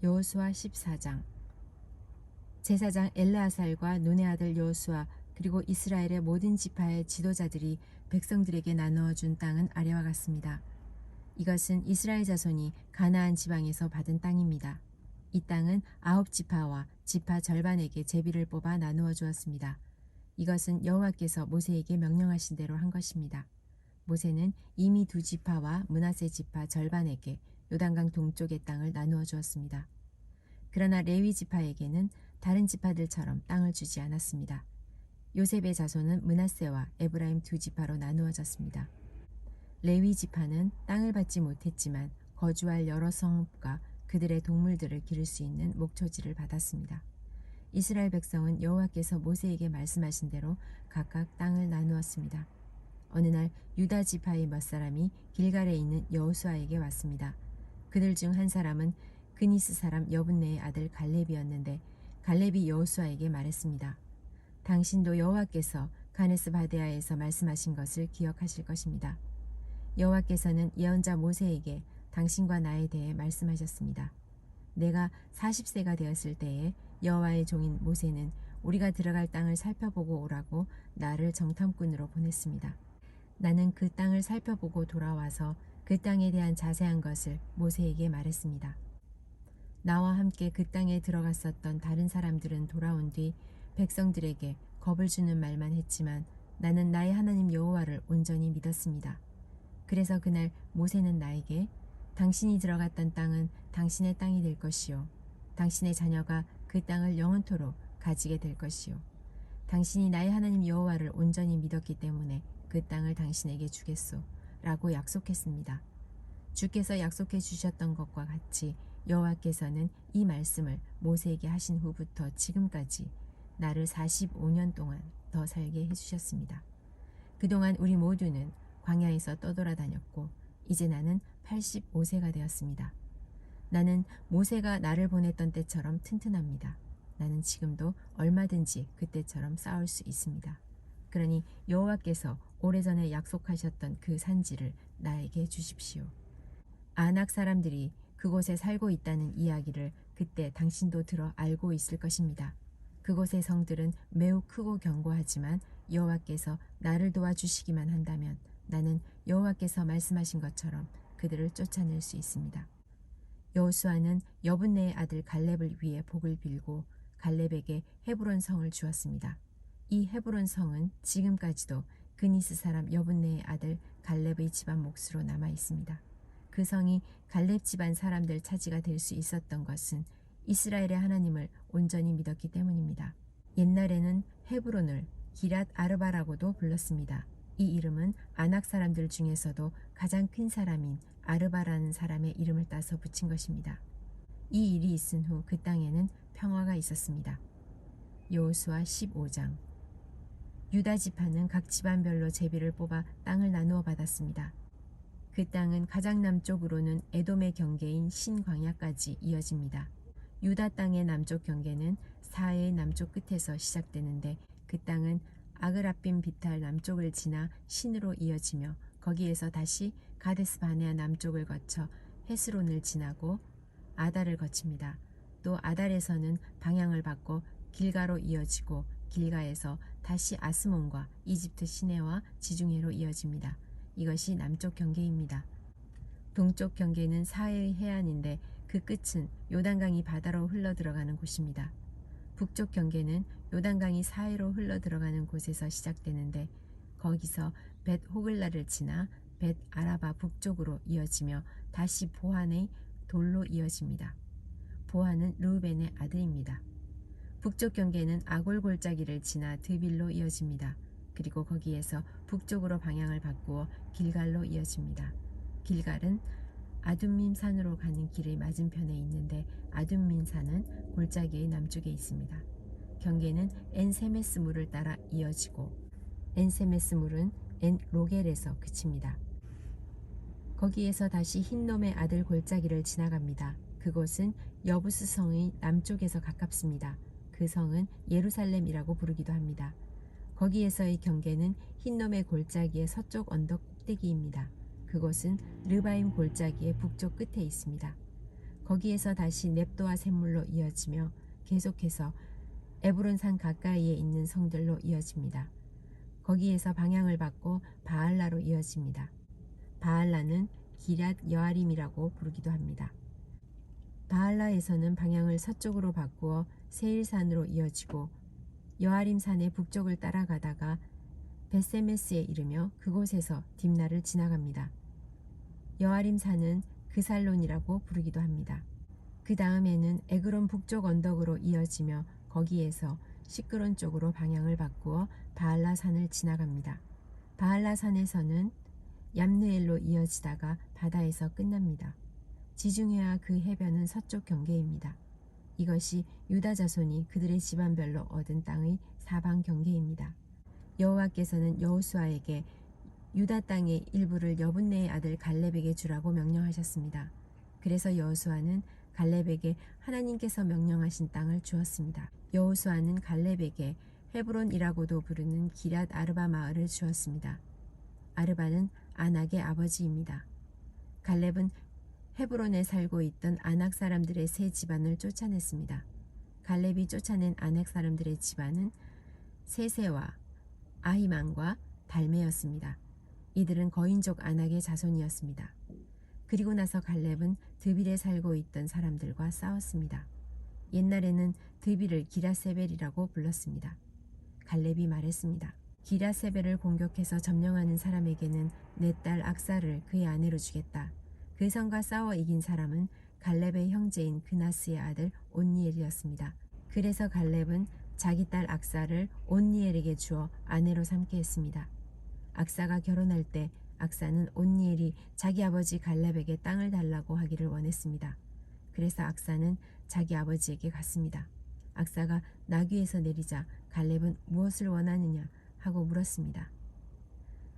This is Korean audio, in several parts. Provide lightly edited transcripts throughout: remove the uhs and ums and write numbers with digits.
여호수아 14장. 제사장 엘르아살과 눈의 아들 여호수아 그리고 이스라엘의 모든 지파의 지도자들이 백성들에게 나누어 준 땅은 아래와 같습니다. 이것은 이스라엘 자손이 가나안 지방에서 받은 땅입니다. 이 땅은 9지파와 지파 절반에게 제비를 뽑아 나누어 주었습니다. 이것은 여호와께서 모세에게 명령하신 대로 한 것입니다. 모세는 이미 2지파와 므낫세 지파 절반에게 요단강 동쪽의 땅을 나누어 주었습니다. 그러나 레위 지파에게는 다른 지파들처럼 땅을 주지 않았습니다. 요셉의 자손은 므낫세와 에브라임 2지파로 나누어졌습니다. 레위 지파는 땅을 받지 못했지만 거주할 여러 성읍과 그들의 동물들을 기를 수 있는 목초지를 받았습니다. 이스라엘 백성은 여호와께서 모세에게 말씀하신 대로 각각 땅을 나누었습니다. 어느 날 유다 지파의 몇 사람이 길갈에 있는 여호수아에게 왔습니다. 그들 중 한 사람은 그니스 사람 여분네의 아들 갈렙이었는데 갈렙이 여호수아에게 말했습니다. 당신도 여호와께서 가네스 바데아에서 말씀하신 것을 기억하실 것입니다. 여호와께서는 예언자 모세에게 당신과 나에 대해 말씀하셨습니다. 내가 40세가 되었을 때에 여호와의 종인 모세는 우리가 들어갈 땅을 살펴보고 오라고 나를 정탐꾼으로 보냈습니다. 나는 그 땅을 살펴보고 돌아와서 그 땅에 대한 자세한 것을 모세에게 말했습니다. 나와 함께 그 땅에 들어갔었던 다른 사람들은 돌아온 뒤 백성들에게 겁을 주는 말만 했지만 나는 나의 하나님 여호와를 온전히 믿었습니다. 그래서 그날 모세는 나에게 당신이 들어갔던 땅은 당신의 땅이 될 것이요 당신의 자녀가 그 땅을 영원토록 가지게 될 것이요 당신이 나의 하나님 여호와를 온전히 믿었기 때문에 그 땅을 당신에게 주겠소 라고 약속했습니다. 주께서 약속해 주셨던 것과 같이 여호와께서는 이 말씀을 모세에게 하신 후부터 지금까지 나를 45년 동안 더 살게 해주셨습니다. 그동안 우리 모두는 광야에서 떠돌아다녔고 이제 나는 85세가 되었습니다. 나는 모세가 나를 보냈던 때처럼 튼튼합니다. 나는 지금도 얼마든지 그때처럼 싸울 수 있습니다. 그러니 여호와께서 오래전에 약속하셨던 그 산지를 나에게 주십시오. 아낙 사람들이 그곳에 살고 있다는 이야기를 그때 당신도 들어 알고 있을 것입니다. 그곳의 성들은 매우 크고 견고하지만 여호와께서 나를 도와주시기만 한다면 나는 여호와께서 말씀하신 것처럼 그들을 쫓아낼 수 있습니다. 여호수아는 여분네의 아들 갈렙을 위해 복을 빌고 갈렙에게 헤브론 성을 주었습니다. 이 헤브론 성은 지금까지도 그니스 사람 여분네의 아들 갈렙의 집안 몫으로 남아 있습니다. 그 성이 갈렙 집안 사람들 차지가 될 수 있었던 것은 이스라엘의 하나님을 온전히 믿었기 때문입니다. 옛날에는 헤브론을 기랏 아르바라고도 불렀습니다. 이 이름은 아낙 사람들 중에서도 가장 큰 사람인 아르바라는 사람의 이름을 따서 붙인 것입니다. 이 일이 있은 후 그 땅에는 평화가 있었습니다. 여호수아 15장. 유다 지파는 각 집안별로 제비를 뽑아 땅을 나누어 받았습니다. 그 땅은 가장 남쪽으로는 에돔의 경계인 신광야까지 이어집니다. 유다 땅의 남쪽 경계는 사해의 남쪽 끝에서 시작되는데 그 땅은 아그라빔 비탈 남쪽을 지나 신으로 이어지며 거기에서 다시 가데스 바네아 남쪽을 거쳐 헤스론을 지나고 아달을 거칩니다. 또 아달에서는 방향을 바꿔 길가로 이어지고 길가에서 다시 아스몬과 이집트 시내와 지중해로 이어집니다. 이것이 남쪽 경계입니다. 동쪽 경계는 사해의 해안인데 그 끝은 요단강이 바다로 흘러들어가는 곳입니다. 북쪽 경계는 요단강이 사해로 흘러들어가는 곳에서 시작되는데 거기서 벳 호글라를 지나 벳 아라바 북쪽으로 이어지며 다시 보한의 돌로 이어집니다. 보한은 르우벤의 아들입니다. 북쪽 경계는 아골 골짜기를 지나 드빌로 이어집니다. 그리고 거기에서 북쪽으로 방향을 바꾸어 길갈로 이어집니다. 길갈은 아둠밈 산으로 가는 길의 맞은편에 있는데 아둠밈 산은 골짜기의 남쪽에 있습니다. 경계는 엔세메스 물을 따라 이어지고 엔세메스 물은 엔 로겔에서 그칩니다. 거기에서 다시 흰놈의 아들 골짜기를 지나갑니다. 그곳은 여부스 성의 남쪽에서 가깝습니다. 그 성은 예루살렘이라고 부르기도 합니다. 거기에서의 경계는 흰놈의 골짜기의 서쪽 언덕 꼭대기입니다. 그곳은 르바임 골짜기의 북쪽 끝에 있습니다. 거기에서 다시 넵도와 샘물로 이어지며 계속해서 에브론산 가까이에 있는 성들로 이어집니다. 거기에서 방향을 받고 바알라로 이어집니다. 바알라는 기럇 여아림이라고 부르기도 합니다. 바알라에서는 방향을 서쪽으로 바꾸어 세일산으로 이어지고 여아림산의 북쪽을 따라가다가 벳세메스에 이르며 그곳에서 딥나를 지나갑니다. 여아림산은 그살론이라고 부르기도 합니다. 그 다음에는 에그론 북쪽 언덕으로 이어지며 거기에서 시끄론 쪽으로 방향을 바꾸어 바알라산을 지나갑니다. 바알라산에서는 얌느엘로 이어지다가 바다에서 끝납니다. 지중해와 그 해변은 서쪽 경계입니다. 이것이 유다 자손이 그들의 집안별로 얻은 땅의 사방 경계입니다. 여호와께서는 여호수아에게 유다 땅의 일부를 여분네의 아들 갈렙에게 주라고 명령하셨습니다. 그래서 여호수아는 갈렙에게 하나님께서 명령하신 땅을 주었습니다. 여호수아는 갈렙에게 헤브론이라고도 부르는 기럇 아르바 마을을 주었습니다. 아르바는 아낙의 아버지입니다. 갈렙은 헤브론에 살고 있던 아낙 사람들의 세 집안을 쫓아냈습니다. 갈렙이 쫓아낸 아낙 사람들의 집안은 세세와 아히만과 달메였습니다. 이들은 거인족 아낙의 자손이었습니다. 그리고 나서 갈렙은 드빌에 살고 있던 사람들과 싸웠습니다. 옛날에는 드빌을 기라세벨이라고 불렀습니다. 갈렙이 말했습니다. 기라세벨을 공격해서 점령하는 사람에게는 내 딸 악사를 그의 아내로 주겠다. 그 성과 싸워 이긴 사람은 갈렙의 형제인 그나스의 아들 온니엘이었습니다. 그래서 갈렙은 자기 딸 악사를 온니엘에게 주어 아내로 삼게 했습니다. 악사가 결혼할 때 악사는 온니엘이 자기 아버지 갈렙에게 땅을 달라고 하기를 원했습니다. 그래서 악사는 자기 아버지에게 갔습니다. 악사가 나귀에서 내리자 갈렙은 무엇을 원하느냐 하고 물었습니다.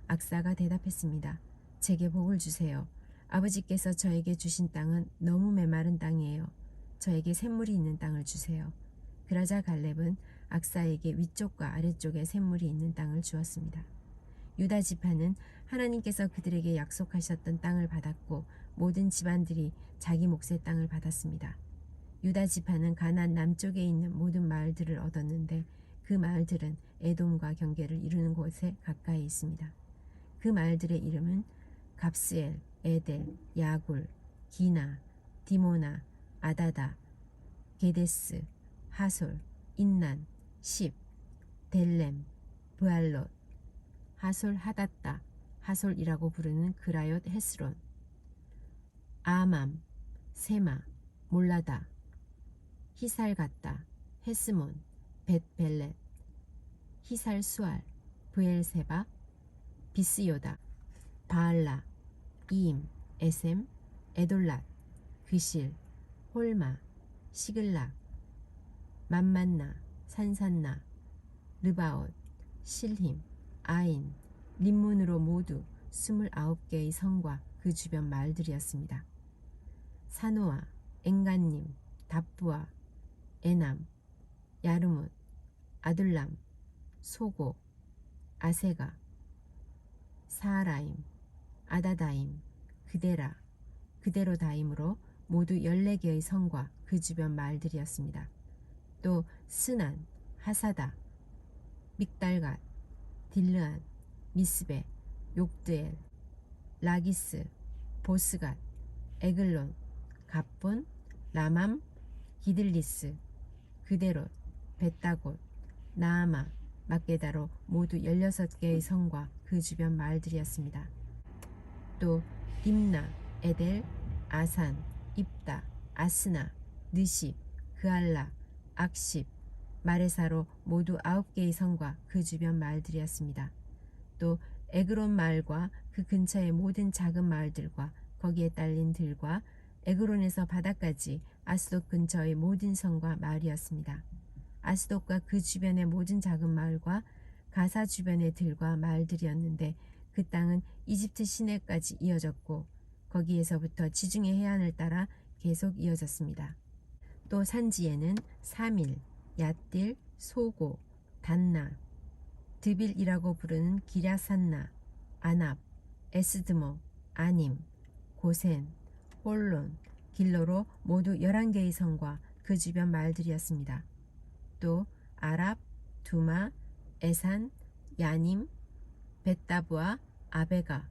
악사가 대답했습니다. 제게 복을 주세요. 아버지께서 저에게 주신 땅은 너무 메마른 땅이에요. 저에게 샘물이 있는 땅을 주세요. 그러자 갈렙은 악사에게 위쪽과 아래쪽에 샘물이 있는 땅을 주었습니다. 유다 지파는 하나님께서 그들에게 약속하셨던 땅을 받았고 모든 집안들이 자기 몫의 땅을 받았습니다. 유다 지파는 가나안 남쪽에 있는 모든 마을들을 얻었는데 그 마을들은 에돔과 경계를 이루는 곳에 가까이 있습니다. 그 마을들의 이름은 갑스엘, 에델, 야굴, 기나, 디모나, 아다다, 게데스, 하솔, 인난, 십, 델렘, 브알롯, 하솔 하닷다, 하솔이라고 부르는 그라옅 헤스론, 아맘, 세마, 몰라다, 히살갔다, 헤스몬, 벳벨렛, 히살 수알, 브엘세바, 비스요다, 바알라, 이임, 에셈, 에돌랏, 그실, 홀마, 시글락, 맘만나, 산산나, 르바옷, 실힘, 아인, 림문으로 모두 29개의 성과 그 주변 마을들이었습니다. 사노아, 엔간님, 답부아, 에남, 야르뭇, 아둘람, 소고, 아세가, 사라임, 아다다임, 그데라, 그데로다임으로 모두 14개의 성과 그 주변 마을들이었습니다. 또 스난, 하사다, 믹달갓, 딜르안, 미스베, 욕드엘, 라기스, 보스갓, 에글론, 갑본, 라맘, 기들리스, 그데롯, 벳다곳, 나아마, 막게다로 모두 16개의 성과 그 주변 마을들이었습니다. 또 딥나, 에델, 아산, 입다, 아스나, 느십, 그알라, 악십, 마레사로 모두 9개의 성과 그 주변 마을들이었습니다. 또 에그론 마을과 그 근처의 모든 작은 마을들과 거기에 딸린 들과 에그론에서 바다까지 아스돗 근처의 모든 성과 마을이었습니다. 아스돗과 그 주변의 모든 작은 마을과 가사 주변의 들과 마을들이었는데 그 땅은 이집트 시내까지 이어졌고 거기에서부터 지중해 해안을 따라 계속 이어졌습니다. 또 산지에는 사밀, 얏딜, 소고, 단나, 드빌이라고 부르는 기랴산나, 아납, 에스드모, 아님, 고센, 홀론, 길로로 모두 11개의 성과 그 주변 마을들이었습니다. 또 아랍, 두마, 에산, 야님, 벳다브와 아베가,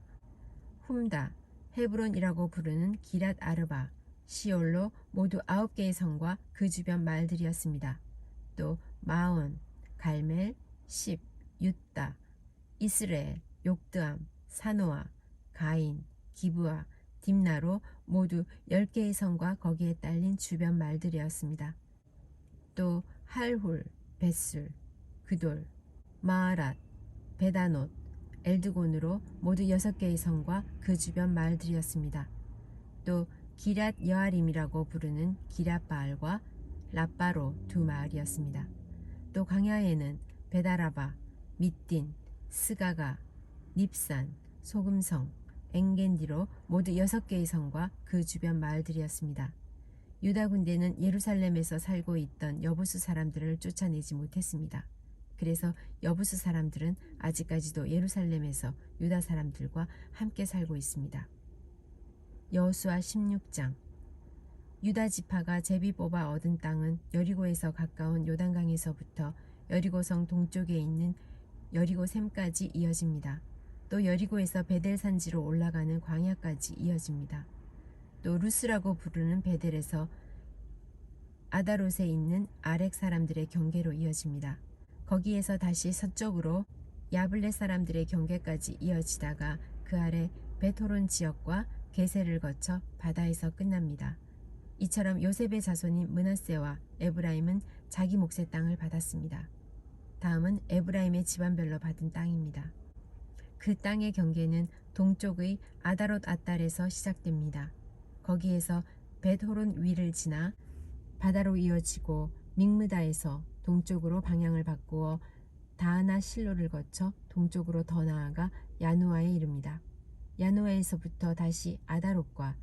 훔다, 헤브론이라고 부르는 기랏 아르바, 시올로 모두 9개의 성과 그 주변 마을들이었습니다. 또 마온, 갈멜, 십, 윳다, 이스레엘, 욕드암, 사노아, 가인, 기브아, 딥나로 모두 10개의 성과 거기에 딸린 주변 말들이었습니다. 또 할훌, 벳술, 그돌, 마아랏, 베다노, 엘드곤으로 모두 6개의 성과 그 주변 마을들이었습니다. 또 기랏 여아림이라고 부르는 기랏바알과 랍바로 두 마을이었습니다. 또 광야에는 베다라바, 밑딘, 스가가, 닙산, 소금성, 엥겐디로 모두 6개의 성과 그 주변 마을들이었습니다. 유다 군대는 예루살렘에서 살고 있던 여부수 사람들을 쫓아내지 못했습니다. 그래서 여부수 사람들은 아직까지도 예루살렘에서 유다 사람들과 함께 살고 있습니다. 여호수아 16장. 유다 지파가 제비 뽑아 얻은 땅은 여리고에서 가까운 요단강에서부터 여리고성 동쪽에 있는 여리고샘까지 이어집니다. 또 여리고에서 베델 산지로 올라가는 광야까지 이어집니다. 또 루스라고 부르는 베델에서 아다롯에 있는 아렉 사람들의 경계로 이어집니다. 거기에서 다시 서쪽으로 야블렛 사람들의 경계까지 이어지다가 그 아래 베토론 지역과 게셀을 거쳐 바다에서 끝납니다. 이처럼 요셉의 자손인 므낫세와 에브라임은 자기 몫의 땅을 받았습니다. 다음은 에브라임의 집안별로 받은 땅입니다. 그 땅의 경계는 동쪽의 아다롯 아달에서 시작됩니다. 거기에서 벳호론 위를 지나 바다로 이어지고 믹므다에서 동쪽으로 방향을 바꾸어 다하나 실로를 거쳐 동쪽으로 더 나아가 야누아에 이릅니다. 야누아에서부터 다시 아다롯과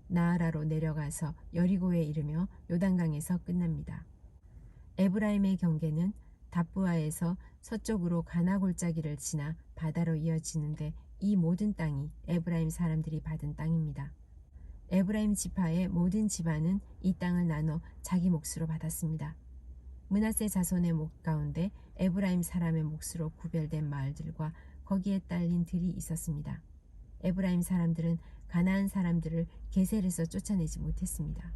나아라로 내려가서 여리고에 이르며 요단강에서 끝납니다. 에브라임의 경계는 답부아에서 서쪽으로 가나 골짜기를 지나 바다로 이어지는데 이 모든 땅이 에브라임 사람들이 받은 땅입니다. 에브라임 지파의 모든 집안은 이 땅을 나눠 자기 몫으로 받았습니다. 므낫세 자손의 목 가운데 에브라임 사람의 몫으로 구별된 마을들과 거기에 딸린 들이 있었습니다. 에브라임 사람들은 가나안 사람들을 게셀에서 쫓아내지 못했습니다.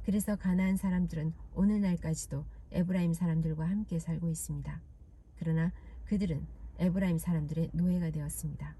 그래서 가나안 사람들은 오늘날까지도 에브라임 사람들과 함께 살고 있습니다. 그러나 그들은 에브라임 사람들의 노예가 되었습니다.